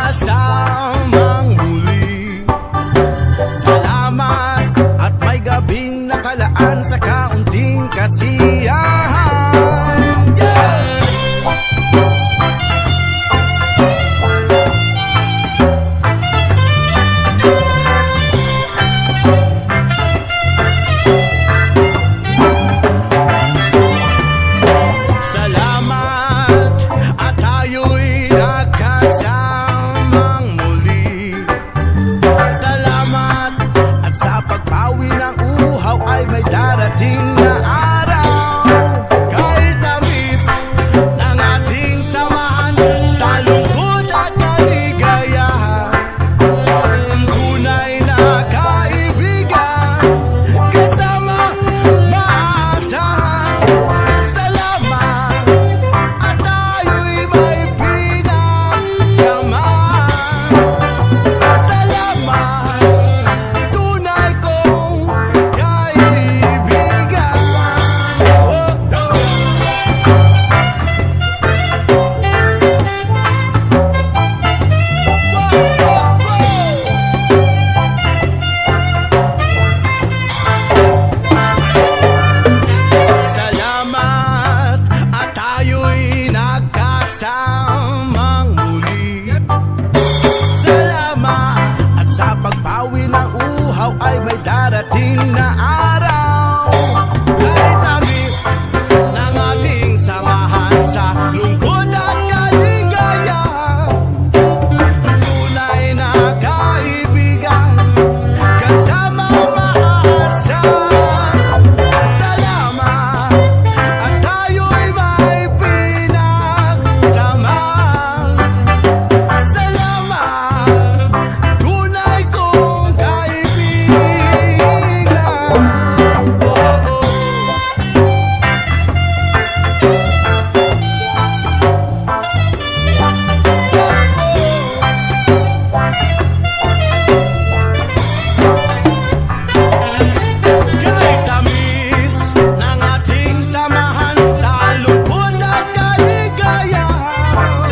nagkasamang muli. Salamat at may gabing nakalaan sa kaunting kasiyahan. Salamat at tayo'y nagkasamang muli. Salamat at sa pagpawi ng uhaw ay may darating na araw. Kahit na-miss ng ating samahan sa lungkot at kaligayahan, tunay na kaibigan, kasama maasahan. Salamat at tayo'y may pinagsamahan. Salamat, tunay kong kaibigan. Oh, oh. Salamat at tayo'y nagkasamang muli. Salamat at sa pagbawi ng uhaw ay may darating na araw. Kahit tamis ng ating samahan sa lungkot at kaligayahan, tunay na kaibigan, kasama maasahan. Salamat at tayo'y may pinagsamahan. Salamat, tunay kong kaibigan. Oh, oh. Kahit tamis ng ating samahan sa lungkot at kaligayahan,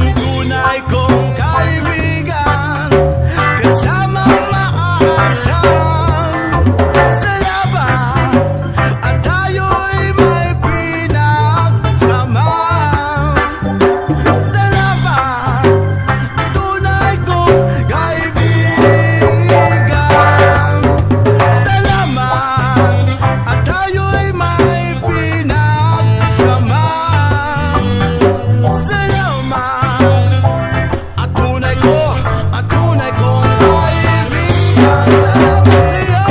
tunay kong kaibigan, kasama maasahan. Salamat at tayo'y may pinagsamahan. Salamat, tunay kong kaibigan. Salamat at tayo'y may pinagsamahan. Salamat at tunay kong kaibigan. Salamat sa'yo.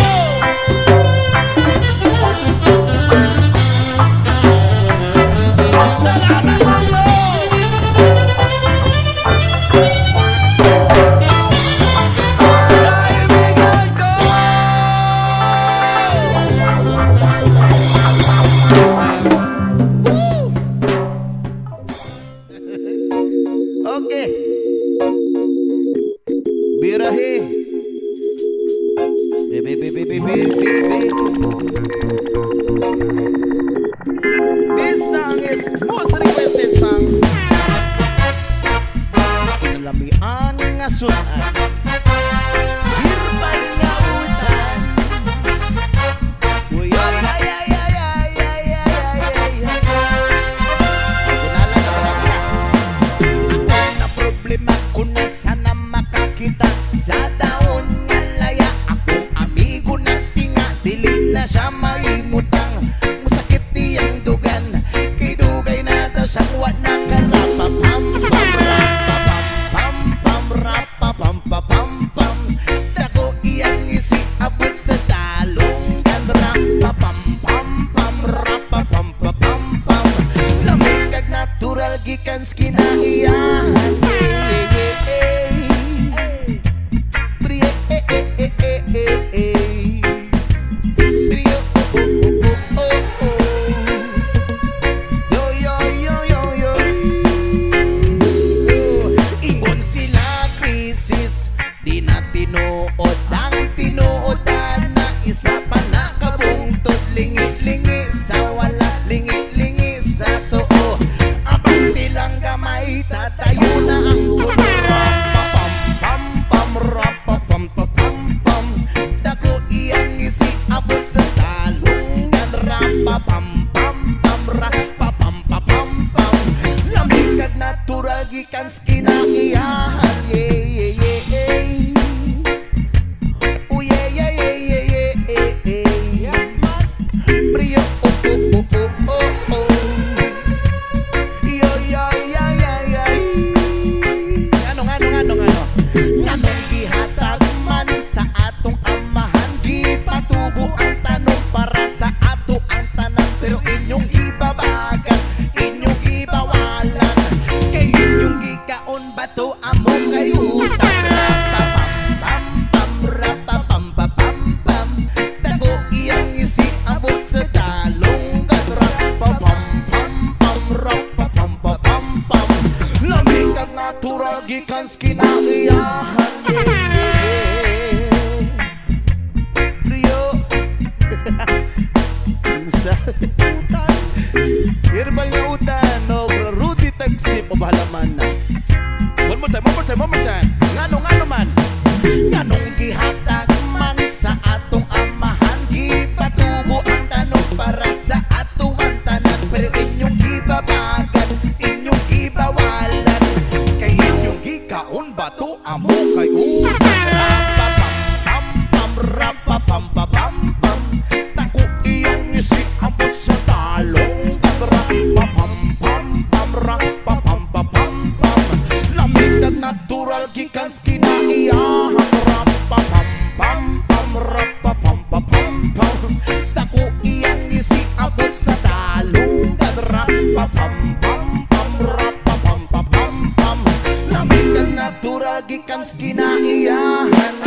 Salamat sa'yo. Kaibigan ko. Okay. Birahe. This song is most requested song. Kinalamian nga sunan. Hirbal nga utan. Uy, ay, ay, ay, ay, ay, ay, ay, ay, ay. Kunalan na lang na. Na problema ko na sana makakita sa daon nga laya. Akong amigo na tinga, dili na siya maimutang. Masakit diyang dugan, kay dugay na ta siyang wala karapapam. Dako iyang isi abot sa dalong gandra. Lamig kag natural gikan skinahiyahan. amo kay utang. Rapapam-pam-pam, rapapam-pam-pam, dako iyang isiabot sa dalungan. Rapapam-pam-pam, rapapam-pam-pam, lamig kag natural gikan sa kinaiyahan. Rio utan, herbal nga utan, no, Rudy Tagsip o bahalaman na. One more time. Ngano man, nganong gihatag man sa atong amahan, gipatubo ang tanong para sa atuhan tanan, pero inyong gibabagan, inyong gibawalan, kay inyong gikaon bato amo kay utang. Rapapam-pam, rapapam-pam-pam, dako iyang isiabot sa dalong. Rapapam-pam-pam, rapapam-pam-pam, lamig na natural gikan sa kinaiyahan. Rapapam-pam-pam, rapapam-pam-pam, dako iyang isiabot sa dalong. Rapapam-pam-pam, rapapam-pam-pam, lamig na natural gikan sa kinaiyahan.